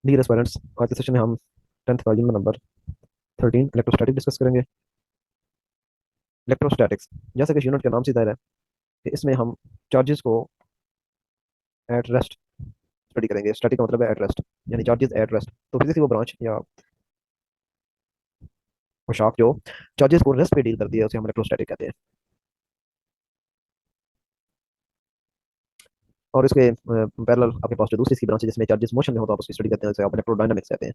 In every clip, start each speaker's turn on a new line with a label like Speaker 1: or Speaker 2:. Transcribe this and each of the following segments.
Speaker 1: Dear aspirants, आज के session में हम 10th का यूनिट नंबर 13 इलेक्ट्रोस्टैटिक डिस्कस करेंगे। इलेक्ट्रोस्टैटिक्स, जैसा कि इस यूनिट का नाम से जाहिर है कि इसमें हम चार्जेस को एट रेस्ट स्टडी करेंगे। स्टैटिक का मतलब है एट रेस्ट, यानी चार्जेस एट रेस्ट। तो फिजिक्स की वो ब्रांच या वो शाख जो चार्जेस को रेस्ट पे डील करती है उसे हम इलेक्ट्रोस्टैटिक कहते हैं। और इसके पैरेलल आपके पास जो दूसरी इसकी ब्रांच है जिसमें चार्जेस मोशन में होता है आप उसकी स्टडी करते हैं, उसे आप इलेक्ट्रोडायनामिक्स कहते हैं।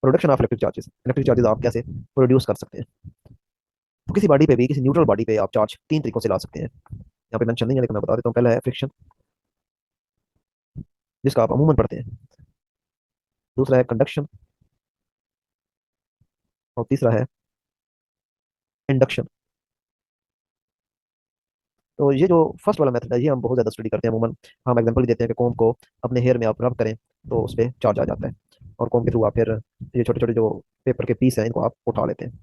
Speaker 1: प्रोडक्शन ऑफ इलेक्ट्रिक चार्जेस आप कैसे प्रोड्यूस कर सकते हैं। तो किसी बॉडी पे भी, किसी न्यूट्रल बॉडी पे आप चार्ज तीन तरीकों से ला सकते हैं। यहाँ पे मेंशन नहीं है लेकिन मैं बता देता हूँ। पहला है फ्रिक्शन, जिसका आप अमूमन पढ़ते हैं। दूसरा है कंडक्शन, और तीसरा है इंडक्शन। तो ये जो फर्स्ट वाला मेथड है ये हम बहुत ज़्यादा स्टडी करते हैं अमूमन। हम एग्जांपल भी देते हैं कि कॉम्ब को अपने हेयर में आप रब करें तो उस पर चार्ज आ जाता है, और कॉम्ब के थ्रू आप फिर ये छोटे छोटे जो पेपर के पीस हैं इनको आप उठा लेते हैं।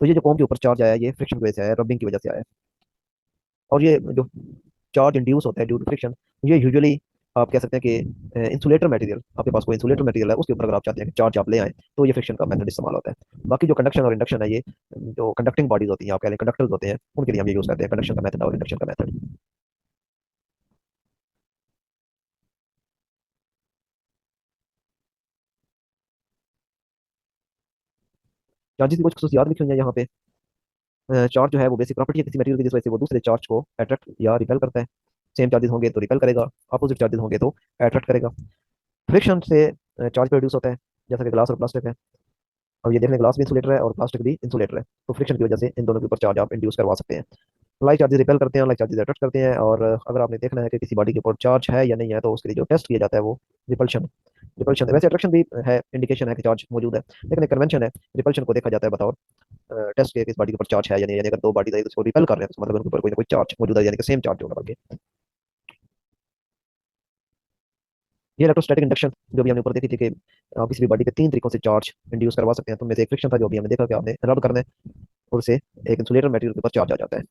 Speaker 1: तो ये जो कॉम्ब के ऊपर चार्ज आया ये फ्रिक्शन की वजह से आया, रबिंग की वजह से आया। और ये जो चार्ज इंड्यूस होता है ड्यू टू फ्रिक्शन, ये यूजुअली आप कह सकते हैं कि इंसुलेटर मटेरियल, आपके पास कोई इंसुलेटर मटेरियल है उसके ऊपर अगर आप चाहते हैं कि चार्ज आप ले आए तो ये फ्रिक्शन का मेथड इस्तेमाल होता है। बाकी जो कंडक्शन और इंडक्शन है ये जो कंडक्टिंग बॉडीज होती हैं, आप कह लें कंडक्टर्स होते हैं, उनके लिए हम ये यूज़ करते हैं कंडक्शन का मेथड और इंडक्शन का मेथड। चार्जेस की कुछ खसूसियात लिखी हुई है यहाँ पे। चार्ज जो है वो बेसिक प्रॉपर्टी है किसी मटेरियल की जिस वजह से वो दूसरे चार्ज को अट्रैक्ट या रिपेल करता है। सेम चार्जेस होंगे तो रिपेल करेगा, अपोजिट चार्जेस होंगे तो अट्रैक्ट करेगा। फ्रिक्शन से चार्ज प्रोड्यूस होता है, जैसा कि ग्लास और प्लास्टिक है। और ये देखने ग्लास भी इंसुलेटर है और प्लास्टिक भी इंसुलेटर है, तो फ्रिक्शन की वजह से इन दोनों के ऊपर चार्ज आप इंड्यूस करवा सकते हैं। लाइक चार्जेस रिपेल करते हैं, लाइक चार्जेस अट्रैक्ट करते हैं। और अगर आपने देखना है कि किसी बॉडी के ऊपर चार्ज है या नहीं है तो उसके लिए जो टेस्ट किया जाता है वो रिपल्शन। रिपल्शन वैसे अट्रैक्शन भी है, इंडिकेशन है कि चार्ज मौजूद है, लेकिन एक कन्वेंशन है। रिपल्शन को देखा जाता है बतौर टेस्ट के किस बॉडी के ऊपर चार्ज है या नहीं, यानी अगर दो बॉडी एक दूसरे को रिपेल कर रहे हैं तो मतलब उनके ऊपर कोई ना कोई चार्ज मौजूद है, यानी कि सेम चार्ज होगा बल्कि। ये इलेक्ट्रोस्टैटिक इंडक्शन जो भी हमने ऊपर देखी थी कि आप किसी भी बॉडी पे तीन तरीकों से चार्ज इंड्यूस करवा सकते हैं, तो उनमें से एक फ्रिक्शन था जो भी हमने देखा कि आपने रब करना है और उससे एक इंसुलेटर मटेरियल के ऊपर चार्ज आ जाता है।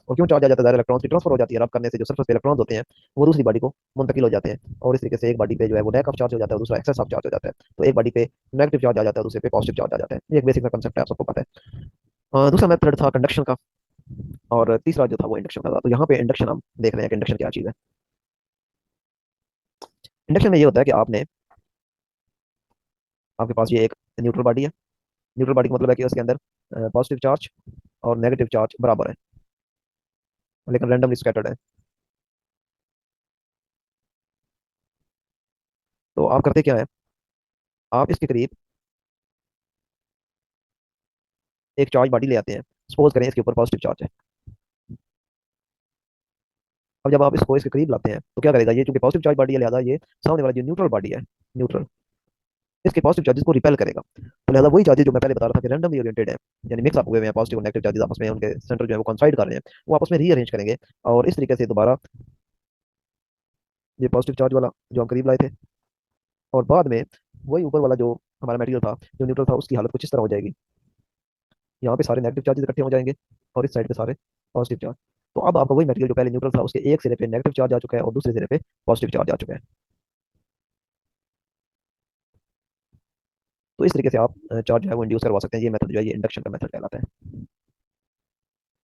Speaker 1: और क्यों चार्ज आ जाता है, इलेक्ट्रॉन्स की ट्रांसफर हो जाती है रब करने से, जो सरफेस पे इलेक्ट्रॉन्स होते हैं वो दूसरी बॉडी को मुंतकिल हो जाते हैं, और इस तरीके से एक बॉडी पे जो है वो लैक ऑफ चार्ज हो जाता है और दूसरा एक्सेस ऑफ चार्ज हो जाता है। तो एक बॉडी पे नेगेटिव चार्ज आ जाता है, दूसरे पे पॉजिटिव चार्ज आ जाता है। ये एक बेसिक सा कंसेप्ट है, आप सबको पता है। दूसरा मेथड था कंडक्शन का, और तीसरा जो था वो इंडक्शन का था। तो यहाँ पे इंडक्शन हम देख रहे हैं कि इंडक्शन क्या चीज़ है। इंडक्शन में ये होता है कि आपने आपके पास ये एक न्यूट्रल बॉडी है। न्यूट्रल बॉडी का मतलब है कि उसके अंदर पॉजिटिव चार्ज और नेगेटिव चार्ज बराबर है, लेकिन रैंडमली स्कैटर्ड है। तो आप करते क्या है, आप इसके करीब एक चार्ज बॉडी ले आते हैं। सपोज करें इसके ऊपर पॉजिटिव चार्ज है। अब जब आप इसको इसके करीब लाते हैं तो क्या करेगा, ये चूंकि पॉजिटिव चार्ज बॉडी है लिहाजा ये सामने वाला जो न्यूट्रल बॉडी है, न्यूट्रल, इसके पॉजिटिव चार्जेस को रिपेल करेगा। तो लिहाजा वही चार्जेस जो मैं पहले बता रहा था कि रैंडमली ओरिएंटेड है, यानी मिक्स अप हुए हुए हैं, पॉजिटिव और नेगेटिव चार्जेस आपस में उनके सेंटर जो है वो कंसाइड कर रहे हैं, वो आपस में रीअरेंज करेंगे। और इस तरीके से दोबारा ये पॉजिटिव चार्ज वाला जो हम करीब लाए थे, और बाद में वही ऊपर वाला जो हमारा मटेरियल था जो न्यूट्रल था उसकी हालत कुछ इस तरह हो जाएगी। यहाँ पे सारे नेगेटिव चार्जेस इकट्ठे हो जाएंगे और इस साइड पे सारे पॉजिटिव चार्ज। तो अब आपका वही मटेरियल जो पहले न्यूट्रल था उसके एक सिरे पे नेगेटिव चार्ज आ चुका है और दूसरे सिरे पे पॉजिटिव चार्ज आ चुका है। तो इस तरीके से आप चार्ज जो है वो इंड्यूस करवा सकते हैं। ये मेथड जो है ये इंडक्शन का मेथड कहलाता है।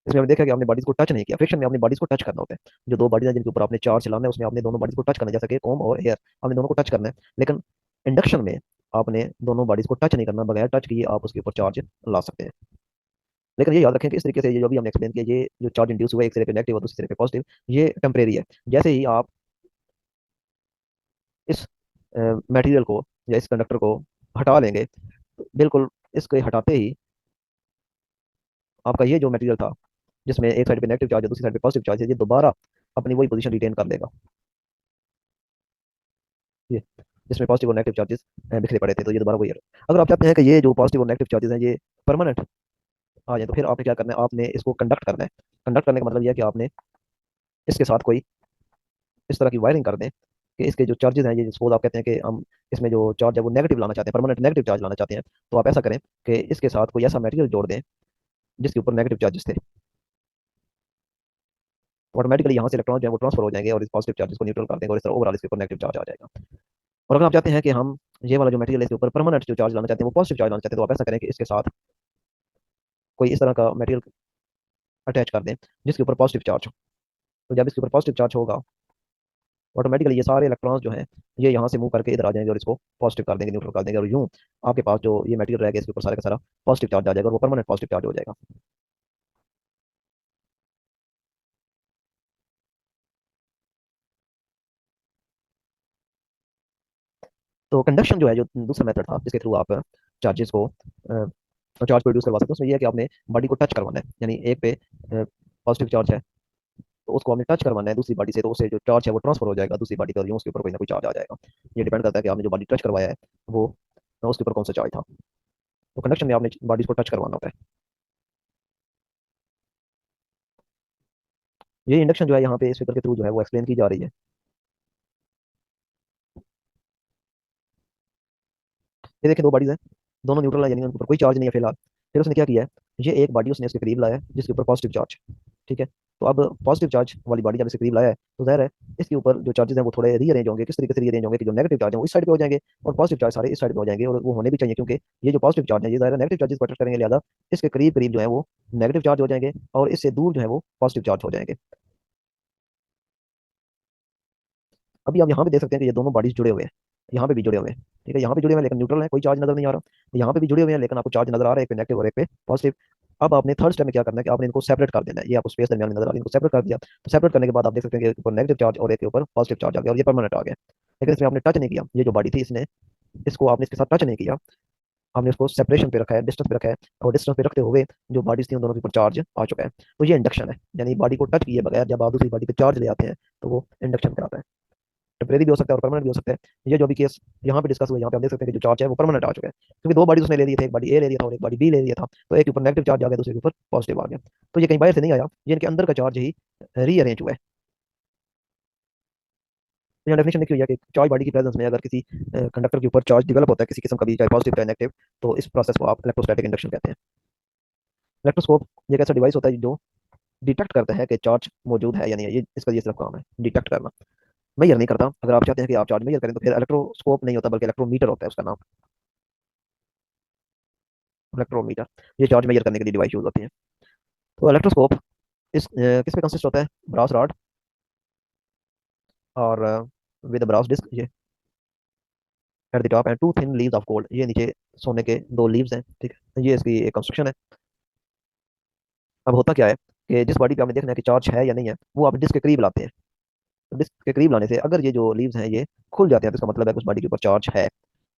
Speaker 1: इसमें हमने देखा कि आपने बॉडीज को टच नहीं किया। फ्रिक्शन में आपने बॉडीज को टच करना होता है। जो दो बॉडीज हैं जिनके ऊपर आपने चार्ज चलाना है उसमें आपने दोनों बॉडीज को टच करना है, जैसा कि कॉम और एयर, आपने दोनों को टच करना है। लेकिन इंडक्शन में आपने दोनों बॉडीज को टच नहीं करना, बगैर टच किए आप उसके ऊपर चार्ज ला सकते हैं। लेकिन ये याद रखें कि इस तरीके से ये जो भी हमने एक्सप्लेन किया, ये जो चार्ज इंड्यूस हुआ है एक सिरे पे नेगेटिव और दूसरे सिरे पे पॉजिटिव, ये टेम्परेरी है। जैसे ही आप इस मटेरियल को या इस कंडक्टर को हटा लेंगे, तो बिल्कुल इसको हटाते ही आपका ये जो मटेरियल था जिसमें एक साइड पे नेगेटिव चार्ज है दूसरी साइड पे पॉजिटिव चार्ज है, ये दोबारा अपनी वही पोजीशन रिटेन कर लेगा। ये जिसमें पॉजिटिव और नेगेटिव चार्जेस बिखरे पड़े थे, तो ये दोबारा वही है। अगर आप चाहते हैं कि ये जो पॉजिटिव और नेगेटिव चार्जेस हैं ये परमानेंट आ जाए, तो फिर आपने क्या करना है, आपने इसको कंडक्ट करना है। कंडक्ट करने का मतलब यह है कि आपने इसके साथ कोई इस तरह की वायरिंग कर दें कि इसके जो चार्जेस हैं, ये सपोज आप कहते हैं कि हम इसमें जो चार्ज है वो नेगेटिव लाना चाहते हैं, परमानेंट नेगेटिव चार्ज लाना चाहते हैं, तो आप ऐसा करें कि इसके साथ कोई ऐसा मटेरियल जोड़ दें जिसके ऊपर नेगेटिव चार्जेस थे। तो ऑटोमेटिकली यहाँ से इलेक्ट्रॉन जो है वो ट्रांसफर हो जाएंगे और इस पॉजिटिव चार्ज को न्यूट्रल कर देंगे और इस तरह ओवरऑल इसके ऊपर नेगेटिव चार्ज आ जाएगा। और अगर आप चाहते हैं कि हम ये वाला जो मटेरियल है इसके ऊपर परमानेंट जो चार्ज लाना चाहते हैं वो पॉजिटिव चार्ज लाना चाहते हैं, तो आप ऐसा करें कि इसके साथ कोई इस तरह का मटेरियल अटैच कर दें जिसके ऊपर पॉजिटिव चार्ज हो। तो जब इसके ऊपर पॉजिटिव चार्ज होगा, ऑटोमेटिकली ये सारे इलेक्ट्रॉन्स जो हैं ये यहाँ से मूव करके इधर आ जाएंगे और इसको पॉजिटिव कर देंगे, न्यूट्रल कर देंगे, और यूं आपके पास जो ये मटेरियल रहेगा इसके ऊपर सारा का सारा पॉजिटिव चार्ज आ जाएगा और वो परमानेंट पॉजिटिव चार्ज हो जाएगा। तो कंडक्शन जो है, जो दूसरा मेथड था जिसके थ्रू आप चार्जेस को चार्ज प्रोड्यूस करवा सकते हैं, उसमें यह है कि आपने बॉडी को टच करवाना है, यानी एक पे पॉजिटिव चार्ज है तो उसको आपने टच करवाना है दूसरी बॉडी से, तो उससे जो चार्ज है वो ट्रांसफर हो जाएगा दूसरी बॉडी पर, यूं उसके ऊपर कोई ना कोई चार्ज आ जाएगा। ये डिपेंड करता है कि आपने जो बॉडी टच करवाया है वो उसके ऊपर कौन सा चार्ज था। तो कंडक्शन में आपने बॉडीज को टच करवाना होता है। ये इंडक्शन जो है यहाँ पे इस फिगर के थ्रू जो है वो एक्सप्लेन की जा रही है। ये देखें दो बॉडीज हैं, दोनों न्यूट्रल है, यानी उनके ऊपर कोई चार्ज नहीं है फिलहाल। फिर उसने क्या किया है, ये एक बॉडी उसने इसके करीब लाया है जिसके ऊपर पॉजिटिव चार्ज, ठीक है। तो अब पॉजिटिव चार्ज वाली बॉडी जब इसके करीब लाया है तो जाहिर है इसके ऊपर जो चार्जेस हैं वो थोड़े रीअरेंज होंगे। किस तरीके से रीअरेंज होंगे कि जो नेगेटिव चार्ज है वो इस साइड पे हो जाएंगे और पॉजिटिव चार्ज सारे इस साइड पे हो जाएंगे, और वो होने भी चाहिए क्योंकि ये जो पॉजिटिव चार्ज है ये जाहिर है नेगेटिव चार्जेस को अट्रैक्ट करेंगे, लिहाजा इसके करीब करीब जो है वो नेगेटिव चार्ज हो जाएंगे और इससे दूर जो है वो पॉजिटिव चार्ज हो जाएंगे। अभी आप यहाँ पे देख सकते हैं कि ये दोनों बॉडीज जुड़े हुए हैं, यहाँ पे भी जुड़े हुए हैं, ठीक है, यहाँ पे जुड़े हुए हैं लेकिन न्यूट्रल है, कोई चार्ज नजर नहीं आ रहा। यहाँ पे भी जुड़े हुए हैं लेकिन आपको चार्ज नजर आ रहा है, एक पे नेगेटिव और एक पे पॉजिटिव। अब आपने थर्ड स्टेप में क्या करना है कि आपने इनको सेपरेट कर देना है, ये आपको स्पेस दरमियान में नजर आ रही है, इनको सेपरेट कर दिया। तो सेपरेट करने के बाद आप देख सकते हैं कि एक के ऊपर नेगेटिव चार्ज और एक के ऊपर पॉजिटिव चार्ज आ गया और ये परमानेंट आ गया। लेकिन इसमें आपने टच नहीं किया, ये जो बॉडी थी इसने इसको आपने इसके साथ टच नहीं किया, आपने उसको सेपरेशन पे रखा है, डिस्टेंस पे रखा है, और डिस्टेंस पे रखते हुए जो बॉडीज थी उन दोनों के ऊपर चार्ज आ चुका है। तो ये इंडक्शन है, यानी बॉडी को टच किए बगैर जब आप दूसरी बॉडी पे चार्ज ले आते हैं तो वो इंडक्शन कहलाता है। टेम्परेरी भी हो सकता है और परमानेंट भी हो सकता है। ये जो भी केस यहाँ पे डिस्कस हुआ, यहाँ पे आप देख सकते हैं कि जो चार्ज है वो परमानेंट आ चुका है क्योंकि दो बॉडी उसने ले ली थी, एक बॉडी ए ले लिया था और एक बॉडी बी ले लिया था। तो एक के ऊपर नेगेटिव चार्ज आ गया, दूसरे के ऊपर पॉजिटिव आ गया। तो ये कहीं बाहर से नहीं आया, ये इनके अंदर का चार्ज ही रीअरेंज हुआ है। तो यहाँ डेफिनेशन लिखी हुई है कि चार्ज बॉडी की प्रेजेंस में अगर किसी कंडक्टर के ऊपर चार्ज डेवलप होता है किसी किस्म का भी, चाहे पॉजिटिव चाहे नेगेटिव, तो इस प्रोसेस को आप इलेक्ट्रोस्टैटिक इंडक्शन कहते हैं। इलेक्ट्रोस्कोप ये एक ऐसा डिवाइस होता है जो डिटेक्ट करता है कि चार्ज मौजूद है या नहीं है, ये इसका ये सिर्फ काम है डिटेक्ट करना, मेजर नहीं करता। अगर आप चाहते हैं कि आप चार्ज मेजर करें तो फिर इलेक्ट्रोस्कोप नहीं होता बल्कि इलेक्ट्रोमीटर होता है उसका नाम, इलेक्ट्रोमीटर। ये चार्ज मेजर करने के लिए डिवाइस यूज होती है। तो इलेक्ट्रोस्कोप इस किस पे कंसिस्ट होता है, ब्रास रॉड और विद ब्रास डिस्क, ये at the top and two thin leaves of gold, ये नीचे सोने के दो लीव्स हैं, ठीक है, ये इसकी एक कंस्ट्रक्शन है। अब होता क्या है कि जिस बॉडी पे आपने देखना है कि चार्ज है या नहीं है वो आप डिस्क के करीब लाते हैं। तो डिस्क के करीब लाने से अगर ये जो लीव्स हैं ये खुल जाते हैं तो इसका मतलब है कि उस बॉडी के ऊपर चार्ज है।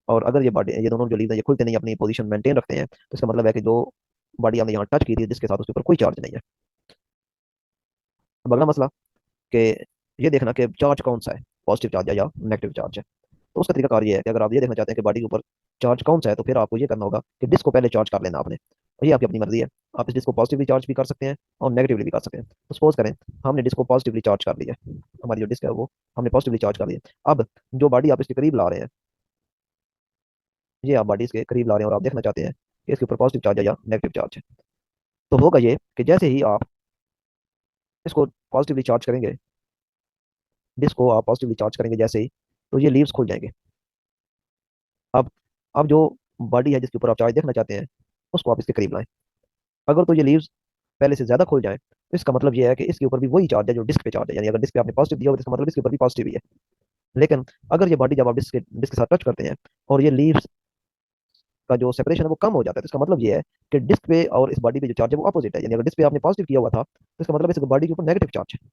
Speaker 1: और अगर ये दोनों जो लीव्स हैं ये खुलते नहीं, अपनी पोजीशन मेंटेन रखते हैं, तो इसका मतलब है कि जो बॉडी हमने यहाँ टच की थी जिसके साथ उसके ऊपर कोई चार्ज नहीं है। अब अगला मसला कि ये देखना कि चार्ज कौन सा है, पॉजिटिव चार्ज है या नेगेटिव चार्ज है। तो उसका तरीका कार ये है कि अगर आप ये देखना चाहते हैं कि बॉडी के ऊपर चार्ज कौन सा है तो फिर आपको ये करना होगा कि डिस्क को पहले चार्ज कर लेना आपने, और ये आपकी अपनी मर्जी है। आप इस डिस्क को पॉजिटिवली चार्ज भी कर सकते हैं और नेगेटिवली भी कर सकते हैं। तो सपोज करें हमने डिस्क को पॉजिटिवली चार्ज कर लिया, हमारी जो डिस्क है वो हमने पॉजिटिवली चार्ज कर लिया। अब जो बॉडी आप इसके करीब ला रहे हैं, ये आप बॉडी इसके करीब ला रहे हैं और आप देखना चाहते हैं कि इसके ऊपर पॉजिटिव चार्ज है या नेगेटिव चार्ज है। तो होगा ये कि जैसे ही आप इसको पॉजिटिवली चार्ज करेंगे, डिस्क को आप पॉजिटिवली चार्ज करेंगे जैसे ही, तो ये लीव्स खुल जाएंगे। अब अब जो बॉडी है जिसके ऊपर आप चार्ज देखना चाहते हैं उसको आप इसके करीब लाएं। अगर तो ये लीव्स पहले से ज्यादा खुल जाए तो इसका मतलब ये है कि इसके ऊपर भी वही चार्ज है जो डिस्क पे चार्ज है, यानी अगर डिस्क पे आपने पॉजिटिव दिया हो तो इसका मतलब इसके ऊपर भी पॉजिटिव ही है। लेकिन अगर ये बॉडी जब आप डिस्क के साथ टच करते हैं और ये लीव्स का जो सेपरेशन है वो कम हो जाता है, तो इसका मतलब ये है कि डिस्क पे और इस बॉडी पे जो चार्ज है वो अपोजिट है, यानी अगर डिस्क पे आपने पॉजिटिव किया हुआ था तो इसका मतलब इस बॉडी के ऊपर नेगेटिव चार्ज है।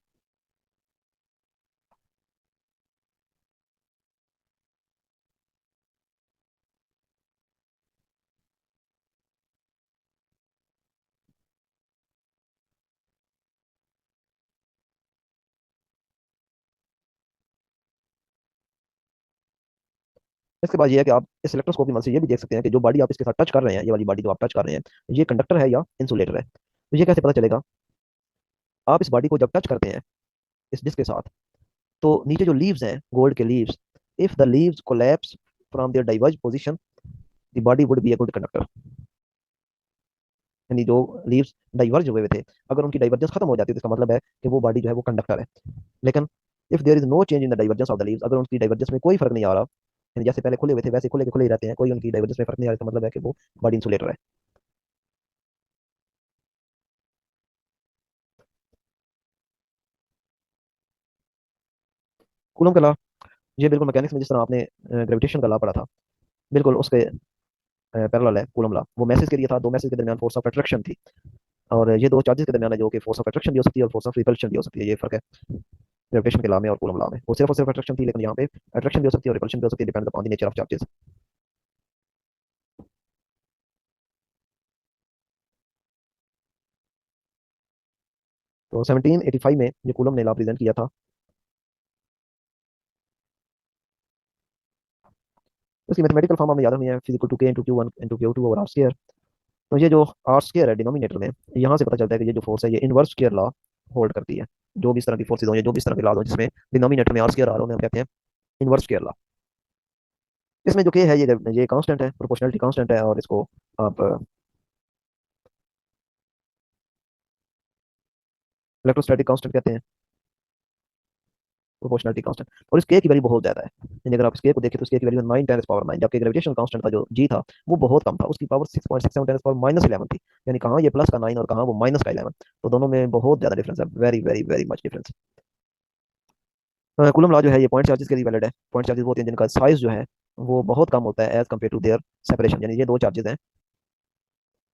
Speaker 1: इसके बाद ये है कि आप इस इलेक्ट्रोस्कोप की मदद से ये भी देख सकते हैं कि जो बॉडी आप इसके साथ टच कर रहे हैं, ये वाली बॉडी जो आप टच कर रहे हैं, ये कंडक्टर है या इंसुलेटर है। तो ये कैसे पता चलेगा, आप इस बॉडी को जब टच करते हैं इस डिस्क के साथ तो नीचे जो लीव्स हैं गोल्ड के leaves, if the leaves collapse from their diverge position the body would be a good conductor. यानी जो लीव्स डाइवर्ज हुए हुए थे, अगर उनकी डाइवर्जेंस खत्म हो जाती है तो इसका मतलब है कि वो बॉडी जो है वो कंडक्टर है। लेकिन if there is no change in the divergence of the leaves, अगर उनकी डाइवर्जेंस में कोई फर्क नहीं आ रहा, यानी जैसे पहले खुले हुए थे वैसे खुले के खुले ही रहते हैं, कोई उनकी डाइवर्जेंस में फर्क नहीं आ रहा, तो मतलब है कि वो बॉडी इंसुलेटर है। कूलम का लॉ, ये बिल्कुल मैकेनिक्स में जिस तरह आपने ग्रेविटेशन का लॉ पढ़ा था, बिल्कुल उसके पैरेलल है कूलम लॉ। वो मैसेज के लिए था, दो मैसेज के दरमियान फोर्स ऑफ अट्रैक्शन थी, और ये दो चार्जेस के दरमियान है जो कि फोर्स ऑफ अट्रैक्शन भी हो सकती है और फोर्स ऑफ रिपल्शन भी हो सकती है। ये फर्क है ग्रेविटेशन के लॉ में और कूलम लॉ में। वो सिर्फ और सिर्फ अट्रैक्शन थी, लेकिन यहाँ पे अट्रैक्शन भी हो सकती है और रिपल्शन भी हो सकती है, depend upon the nature of charges. तो 1785 में ये कूलम ने लॉ प्रेजेंट किया था। इसकी मैथमेटिकल फॉर्म हमें याद रखनी है, physical to K into Q one into Q two over R square. तो ये जो आर स्क्वायर है डिनोमिनेटर में, यहाँ से पता चलता है कि ये जो फोर्स है ये इनवर्स स्क्वायर लॉ होल्ड करती है। जो भी इस तरह की फोर्सेज हो या जो भी इस तरह के लॉ हो जिसमें डिनोमिनेटर में आर स्क्वायर आ रहा हो, उन्हें हम कहते हैं इनवर्स स्क्वायर लॉ। इसमें जो के है ये कांस्टेंट है, प्रोपोर्शनलिटी कांस्टेंट है, और इसको आप इलेक्ट्रोस्टैटिक कांस्टेंट कहते हैं, प्रोपोर्शनलिटी कांस्टेंट। और इस के की वैल्यू बहुत ज्यादा है, यानी अगर आप इस के को देखें तो इसके की वैल्यू 9 × 10⁻⁹, जबकि ग्रेविटेशन कांस्टेंट का जो जी था वो बहुत कम था, उसकी पावर 6.67 × 10⁻11 थी। यानी कहाँ ये प्लस का 9 और कहाँ वो माइनस का 11। तो दोनों में बहुत ज्यादा डिफरेंस है, very very very much difference. Coulomb law जो है ये पॉइंट चार्जेस के लिए वैलिड है। पॉइंट चार्जेस वो होते हैं जिनका साइज जो है वो बहुत कम होता है as compare to their separation. यानी ये दो चार्जेस हैं,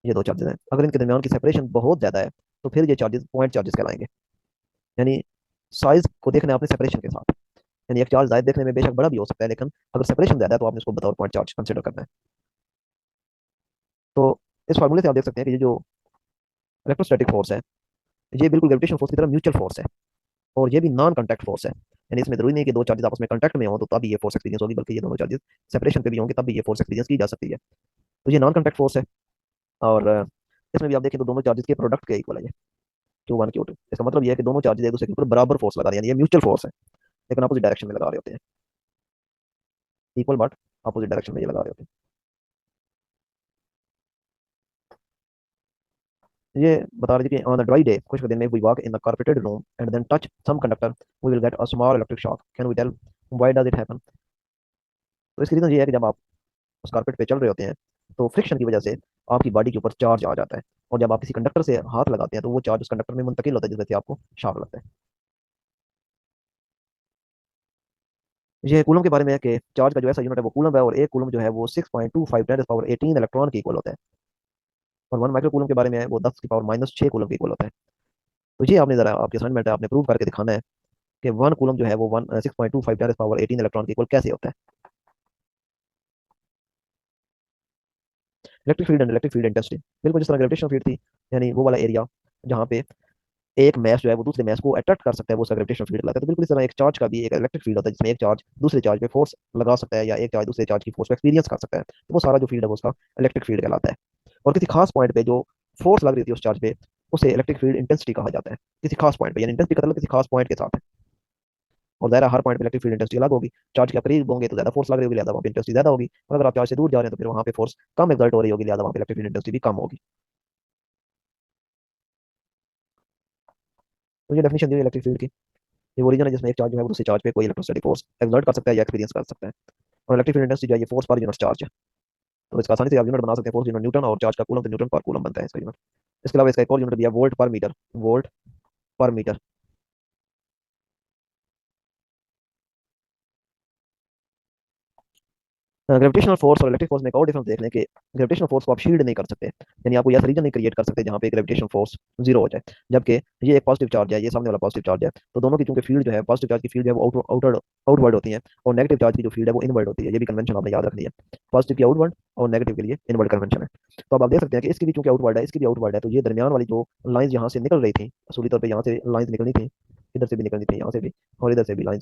Speaker 1: ये दो चार्जेस हैं, अगर इनके दरमियान की सेपरेशन बहुत ज्यादा है तो फिर ये चार्जेस पॉइंट चार्जेस कहलाएंगे। यानी साइज को देखना है आपने सेपरेशन के साथ। यानी एक चार्ज जायद देखने में बेशक बड़ा भी हो सकता है, लेकिन अगर सेपरेशन ज्यादा है तो आपने इसको बतौर पॉइंट चार्ज कंसिडर करना है। तो इस फार्मूले से आप देख सकते हैं कि ये जो इलेक्ट्रोस्टैटिक फोर्स है ये बिल्कुल ग्रेविटेशन फोर्स की तरह म्यूचुअल फोर्स है, और ये भी नॉन कॉन्टैक्ट फोर्स है। यानी इसमें जरूरी नहीं है कि दो चार्जेस आपस में कॉन्टैक्ट में हो तो तभी ये फोर्स एक्सपीरियंस होगी, बल्कि ये दोनों चार्जेस सेपरेशन पे भी होंगे तब भी ये फोर्स एक्सपीरियंस की जा सकती है। तो ये नॉन कॉन्टैक्ट फोर्स है, और इसमें भी आप देखें तो दोनों चार्जेस के प्रोडक्ट के इक्वल है ये, Q1 Q2। इसका मतलब ये है कि दोनों चार्जेस एक दूसरे के ऊपर बराबर फोर्स लगा रहे हैं, यानी ये म्यूचुअल फोर्स है, लेकिन अपोजिट डायरेक्शन में लगा रहे होते हैं, इक्वल बट अपोजिट डायरेक्शन में ये लगा रहे होते हैं। ये बता रहे थे कि ऑन द ड्राई डे, खुश्क दिन में, we walk in the carpeted room and then touch some conductor, we will get a small electric shock, can we tell why does it happen. तो इसकी रीजन ये है कि जब आप उस कारपेट पे चल रहे होते हैं तो फ्रिक्शन की वजह से आपकी बॉडी के ऊपर चार्ज आ जाता है, और जब आप किसी कंडक्टर से हाथ लगाते हैं तो वो चार्ज उस कंडक्टर में मुंतकिल होता है, जिस वजह से आपको शॉक लगता है। ये कूलम के बारे में है कि चार्ज का जो ऐसा यूनिट है वो कूलम है, और एक कूलम जो है वो 6.25 × 10⁻18 इलेक्ट्रॉन की इक्वल होता है, और 1 माइक्रो कूलम के बारे में है वो 10⁻⁻6 कूलम की इक्वल होता है। तो ये आपने जरा आपके असाइनमेंट है, आपने प्रूव करके दिखाना है कि 1 कूलम जो है वो 6.25 × 10⁻18 इलेक्ट्रॉन की इक्वल कैसे होता है। Electric field and electric field intensity, बिल्कुल जिस तरह ग्रेविटेशनल फील्ड थी, यानी वो वाला एरिया जहाँ पे एक मैस जो है वो दूसरे मैस को अट्रैक्ट कर सकता है, वो उसका ग्रेविटेशनल फील्ड कहलाता है। तो बिल्कुल इस तरह एक चार्ज का भी एक इलेक्ट्रिक फील्ड होता है, जिसमें एक चार्ज दूसरे चार्ज पे फोर्स लगा सकता है, या एक चार्ज दूसरे चार्ज की फोर्स को एक्सपीरियंस कर सकता है, तो वो सारा जो फील्ड है वो उसका इलेक्ट्रिक फील्ड कहलाता है। और किसी खास पॉइंट पे जो फोर्स लग रही थी उस चार्ज पे, उसे इलेक्ट्रिक फील्ड इंटेंसिटी कहा जाता है, किसी खास पॉइंट पे, यानी इंटेंसिटी का मतलब किसी खास पॉइंट के साथ है। और दायरा हर पॉइंट पे इलेक्ट्रिक फील्ड इंटेंसिटी अलग होगी। चार्ज के करीब होंगे तो ज्यादा फोर्स लग रही होगी, लिहाजा वहाँ पे इंटेंसिटी ज्यादा होगी, और अगर आप चार्ज से दूर जा रहे हैं तो फिर वहाँ पे फोर्स कम एक्सर्ट हो रही होगी, लिहाजा वहाँ पे इलेक्ट्रिक फील्ड इंटेंसिटी भी कम होगी। तो ये डेफिनेशन दी इलेक्ट्रिक फील्ड की, ये वो रीजन है जिसमें एक चार्ज जो है वो दूसरे चार्ज पे कोई इलेक्ट्रोस्टैटिक फोर्स एक्सर्ट कर सकता है या एक्सपीरियंस कर सकता है। और इलेक्ट्रिक फील्ड इंटेंसिटी जो है ये फोर्स पर यूनिट चार्ज है। तो इसका आसानी से आप यूनिट बना सकते हैं, फोर्स यूनिट न्यूटन, और चार्ज का कूलम तो न्यूटन पर कूलम बनता है इसका यूनिट। इसके अलावा इसका एक और यूनिट दिया वोल्ट पर मीटर, वोल्ट पर मीटर। ग्रेविटेशनल फोर्स और इलेक्ट्रिक फोर्स में एक और डिफरेंस देख लें कि ग्रेविटेशनल फोर्स को आप शील्ड नहीं कर सकते, यानी आपको ऐसा रीजन नहीं क्रिएट कर सकते जहाँ पे ग्रेविटेशनल फोर्स जीरो हो जाए, जबकि ये एक पॉजिटिव चार्ज है, ये सामने वाला पॉजिटिव चार्ज है, तो दोनों की चूंकि फील्ड जो है, पॉजिटिव चार्ज की फील्ड जो है वो आउटवर्ड आउटवर्ड होती है, और नेगेटिव चार्ज की जो फील्ड है वो इनवर्ड होती है। ये भी कन्वेंशन आपने याद रखनी है, पॉजिटिव की आउटवर्ड और नेगेटिव के लिए इनवर्ड कन्वेंशन है। तो अब आप देख सकते हैं कि इसकी भी चूंकि आउटवर्ड है, इसकी भी आउटवर्ड है, तो ये दरमियान वाली जो लाइन यहाँ से निकल रही थी, असूली तौर पर यहाँ से लाइन निकलनी थी, इधर से भी निकलनी थी, यहाँ से भी और इधर से भी लाइन।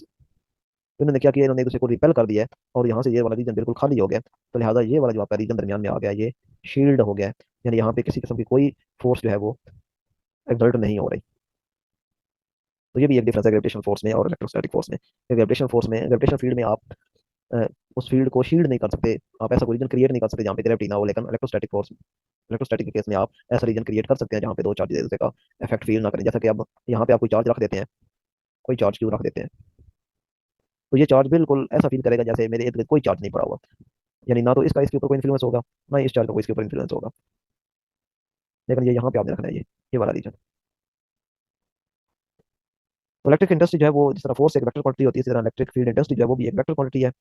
Speaker 1: तो इन्होंने क्या किया, इन्होंने एक दूसरे को रिपेल कर दिया है, और यहाँ से ये वाला रीजन बिल्कुल खाली हो गया, तो लिहाजा ये वाला जो आपका रीजन दरमियान में आ गया ये शील्ड हो गया है, यानी यहाँ पे किसी किस्म की कोई फोर्स जो है वो एक्सर्ट नहीं हो रही। तो ये भी एक डिफरेंस है ग्रेविटेशनल फोर्स में और इलेक्ट्रोस्टैटिक फोर्स में। ग्रेविटेशनल फोर्स में, ग्रेविटेशनल फील्ड में आप उस फील्ड को शील्ड नहीं कर सकते, आप ऐसा कोई रीजन क्रिएट नहीं कर सकते जहाँ पे ग्रेविटी ना हो, लेकिन इलेक्ट्रोस्टैटिक फोर्स, इलेक्ट्रोस्टैटिक के केस में आप ऐसा रीजन क्रिएट कर सकते हैं जहाँ पे दो चार्ज एक दूसरे का इफेक्ट फील ना करें। जैसा कि अब यहाँ पे आप कोई चार्ज रख देते हैं, कोई चार्ज क्यों रख देते हैं, तो ये चार्ज बिल्कुल ऐसा फील करेगा जैसे मेरे इर्द गिर्द कोई चार्ज नहीं पड़ा हुआ, यानी ना तो इसका इसके ऊपर कोई इन्फ्लुएंस होगा, ना ही इस चार्ज का कोई इसके ऊपर इन्फ्लुएंस होगा। लेकिन ये यहाँ पे आपने रखना है, ये वाला रीजन। तो इलेक्ट्रिक इंडस्ट्री जो है वो, जिस तरह फोर्स एक वेक्टर क्वांटिटी होती है, इसी तरह इलेक्ट्रिक फील्ड इंडस्ट्री जो है वो भी एक वेक्टर क्वांटिटी है।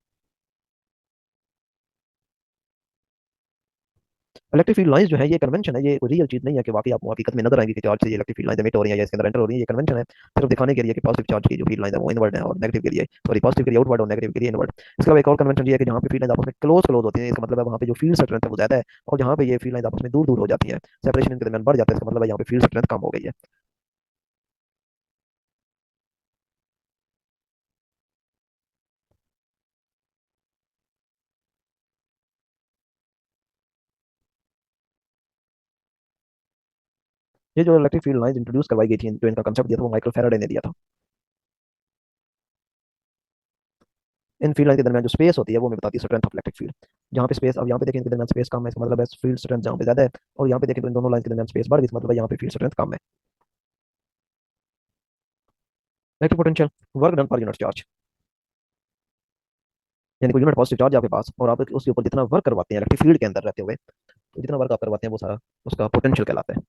Speaker 1: इलेक्ट्रिक फील्ड लाइंस जो है ये कन्वेंशन है, ये कोई रियल चीज नहीं है कि वाकई आपको हकीकत में नजर आएंगी कि चार्ज से ये इलेक्ट्रिक फील्ड लाइंस एमिट हो रही है या इसके अंदर एंटर हो रही है। ये कन्वेंशन है सिर्फ दिखाने के लिए कि पॉजिटिव चार्ज की जो फील्ड लाइंस है वो इनवर्ड है और नेगेटिव के लिए, सॉरी, पॉजिटिव के लिए आउटवर्ड और नेगेटिव के लिए इनवर्ड। इसके अलावा एक और कन्वेंशन ये है कि जहाँ पे फील्ड लाइंस आपस में क्लोज क्लोज होती है, इसका मतलब है वहाँ पे जो फील्ड स्ट्रेंथ है वो ज्यादा है, और जहाँ पे ये फील्ड लाइंस आपस में दूर दूर हो जाती है, सेपरेशन इनके दरमियान बढ़ जाता है, इसका मतलब है यहाँ पे फील्ड स्ट्रेंथ कम हो गई है। ये जो इलेक्ट्रिक फील्ड लाइंस इंट्रोड्यूस करवाई गई थी, जो इनका कंसेप्ट दिया था वो माइकल फैराडे ने दिया था। इन फील्ड लाइन के दरमियान जो स्पेस होती है वो हमें बताती है स्ट्रेंथ ऑफ इलेक्ट्रिक फील्ड। जहाँ पे स्पेस, अब यहाँ पे देखें इनके दरमियान स्पेस कम है, इसका मतलब है फील्ड स्ट्रेंथ जहाँ पे ज्यादा है, और यहाँ पे देखें तो इन दोनों लाइन के दरमियान स्पेस बढ़ गई, इसका मतलब है यहाँ पे फील्ड स्ट्रेंथ कम है। Electric potential, work done per unit charge, यानी कोई यूनिट पॉजिटिव चार्ज है आपके पास और आप उसके ऊपर जितना वर्क करवाते हैं इलेक्ट्रिक फील्ड के अंदर रहते हुए, तो जितना वर्क आप करवाते हैं वो सारा उसका पोटेंशियल कहलाता है।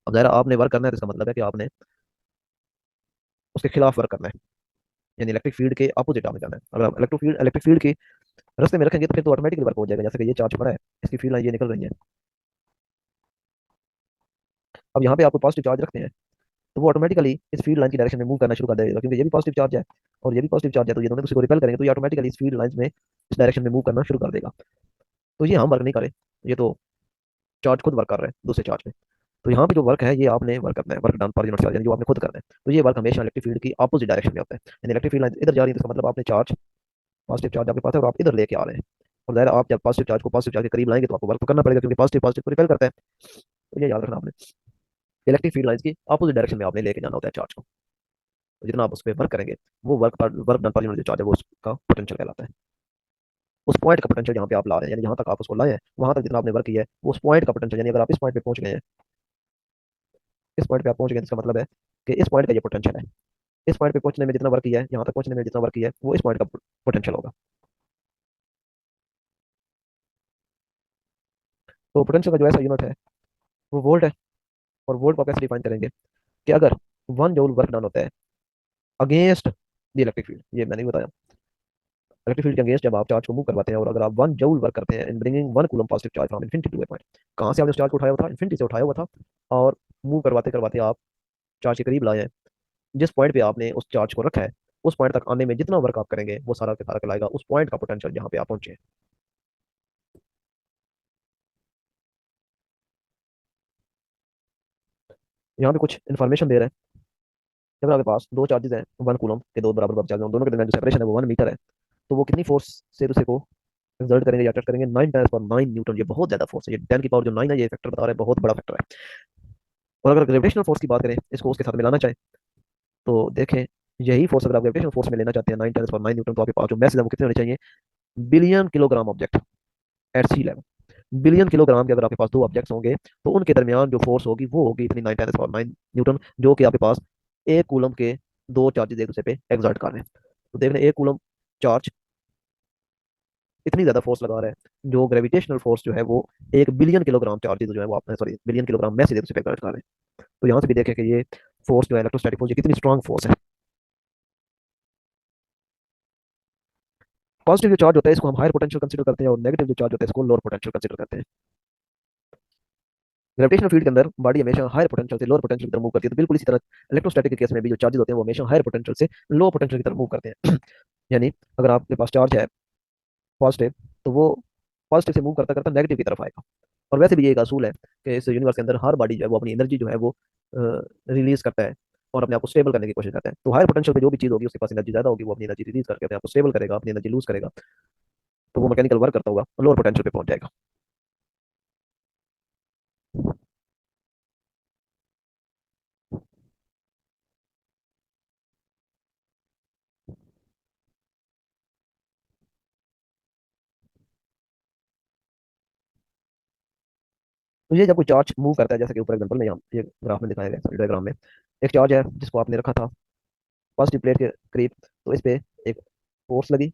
Speaker 1: अब जरा आपने वर्क करना है तो इसका मतलब है कि आपने उसके खिलाफ वर्क करना है, यानी इलेक्ट्रिक फील्ड के अपोजिट आपने जाना है। अगर आप इलेक्ट्रिक फील्ड के रास्ते में रखेंगे तो फिर तो ऑटोमेटिकली वर्क हो जाएगा। जैसे कि ये चार्ज पड़ा है, इसकी फील्ड लाइन ये निकल रही है, अब यहाँ पे आपको पॉजिटिव चार्ज रखते हैं तो वो ऑटोमेटिकली इस फील्ड लाइन की डायरेक्शन में मूव करना शुरू कर देगा, क्योंकि ये भी पॉजिटिव चार्ज है और ये भी पॉजिटिव चार्ज है, तो ये दोनों दूसरे को रिपेल करेंगे, तो ये ऑटोमेटिकली इस फील्ड लाइंस में इस डायरेक्शन में मूव करना शुरू कर देगा। तो ये हम वर्क नहीं करें, ये तो चार्ज खुद वर्क कर रहे हैं दूसरे चार्ज में। तो यहाँ पे जो वर्क है ये आपने वर्क करना है, work done per unit charge, यानी जो आपने खुद करना है। तो ये वर्क हमेशा इलेक्ट्रिक फील्ड की अपोजिट डायरेक्शन में होता है, यानी इलेक्ट्रिक फील्ड लाइन इधर जा रही है तो इसका मतलब आपने चार्ज, पॉजिटिव चार्ज आपके पास है और आप इधर लेके आ रहे हैं, और ज़ाहिर है आप जब पॉजिटिव चार्ज को पॉजिटिव चार्ज के करीब लाएंगे तो आपको वर्क तो करना पड़ेगा, क्योंकि पॉजिटिव पॉजिटिव को रिपेल करता है। तो ये याद रखना आपने, इलेक्ट्रिक फील्ड लाइंस की अपोजिट डायरेक्शन में आपने लेके जाना होता है चार्ज को। तो जितना आप उस पर वर्क करेंगे वो वर्क डन पर यूनिट जो चार्ज है वो उसका पोटेंशियल कहलाता है। उस पॉइंट का पोटेंशियल जहाँ पे आप ला रहे हैं, यानी जहाँ तक आप उसको लाए हैं वहां तक जितना आपने वर्क किया है वो उस पॉइंट का पोटेंशियल, यानी अगर आप इस पॉइंट पे पहुंच गए हैं, इस पॉइंट पे आप पहुंच गए हैं, इसका मतलब है कि इस पॉइंट का ये पोटेंशियल है। इस पॉइंट पे पहुंचने में जितना वर्क किया है, यहाँ तक पहुंचने में जितना वर्क किया है वो इस पॉइंट का पोटेंशियल होगा। तो पोटेंशियल का जो ऐसा यूनिट है वो वोल्ट है। और वोल्ट को आप कैसे डिफाइन करेंगे कि अगर 1 जूल वर्क डन होता है अगेंस्ट द इलेक्ट्रिक फील्ड, ये मैंने भी बताया, इलेक्ट्रिक फील्ड के अगेंस्ट जब आप चार्ज को मूव करवाते हैं और अगर आप 1 जूल वर्क करते हैं in bringing 1 coulomb positive charge from infinity to a point, कहाँ से आपने उस चार्ज को उठाया हुआ था, इन्फिनिटी से उठाया हुआ था, और मूव करवाते करवाते आप चार्ज के करीब लाए हैं, जिस पॉइंट पे आपने उस चार्ज को रखा है उस पॉइंट तक आने में जितना वर्क आप करेंगे वो सारा के सारा कहलाएगा उस पॉइंट का पोटेंशियल जहाँ पे आप पहुंचे। यहाँ पे कुछ इन्फॉर्मेशन दे रहे हैं कि अगर आपके पास दो चार्जेस हैं 1 कूलम के, दो बराबर चार्ज हैं, दोनों के दरमियान जो सेपरेशन है वो 1 मीटर है, तो वो कितनी फोर्स से दूसरे को एक्सर्ट करेंगे या अट्रैक्ट करेंगे, 9 10 पर 9 न्यूटन। ये बहुत ज्यादा फोर्स है, ये 10 की पावर जो 9 है ये फैक्टर बता रहा है, बहुत बड़ा फैक्टर है। और अगर ग्रेविटेशनल फोर्स की बात करें, इसको उसके साथ मिलाना चाहें तो देखें, यही फोर्स अगर आप ग्रेविटेशनल फोर्स में लेना चाहते हैं 9 10 पर 9 न्यूटन, तो आपके पास जो मैसेज है वो कितने होने चाहिए, billion kilogram object at sea level. Billion kilogram के अगर आपके पास दो ऑब्जेक्ट्स होंगे तो उनके दरमियान जो फोर्स होगी वो होगी इतनी 9 10 पर 9 न्यूटन, जो कि आपके पास 1 कूलम के दो चार्जेस एक दूसरे पे एक्सर्ट कर रहे हैं। तो देख रहे हैं 1 कूलम चार्ज इतनी ज्यादा फोर्स लगा रहा है, जो ग्रेविटेशनल फोर्स जो है वो 1 बिलियन किलोग्राम चार्जेस जो है वो आप, सॉरी, बिलियन किलोग्राम मैसेज एक दूसरे पे एक्सर्ट कर रहे हैं। तो यहाँ से भी देखें कि ये फोर्स जो है इलेक्ट्रोस्टैटिक फोर्स, ये कितनी स्ट्रांग फोर्स है। पॉजिटिव जो चार्ज होता है इसको हम हायर पोटेंशियल कंसीडर करते हैं और नेगेटिव जो चार्ज होता है इसको लोअर पोटेंशियल कंसीडर करते हैं। ग्रेविटेशनल फील्ड के अंदर बॉडी हमेशा हायर पोटेंशियल से लोअर पोटेंशियल की तरफ मूव करती है, तो बिल्कुल इसी तरह इलेक्ट्रोस्टैटिक के केस में भी जो चार्जेस होते हैं वो हमेशा हायर पोटेंशियल से लो पोटेंशियल की तरफ मूव करते हैं। यानी अगर आपके पास चार्ज है पॉजिटिव, तो वो पॉजिटिव से मूव करता करता नेगेटिव की तरफ आएगा। और वैसे भी ये एक असूल है कि इस यूनिवर्स के अंदर हर बॉडी जो है वो अपनी एनर्जी जो है वो रिलीज करता है और अपने आप को स्टेबल करने की कोशिश करता है। तो हायर पोटेंशियल पे जो भी चीज होगी उसके पास एनर्जी ज्यादा होगी, वो अपनी एनर्जी रिलीज करके अपने आप को स्टेबल करेगा, अपनी एनर्जी लूज करेगा, तो वो मैकेनिकल वर्क करता होगा और लोअर पोटेंशियल पे पहुंच जाएगा। तो ये जब कोई चार्ज मूव करता है, जैसे कि ऊपर एग्जांपल में यहाँ ये ग्राफ में दिखाया गया डायग्राम में, एक चार्ज है जिसको आपने रखा था पॉजिटिव प्लेट के करीब, तो इस पे एक फोर्स लगी,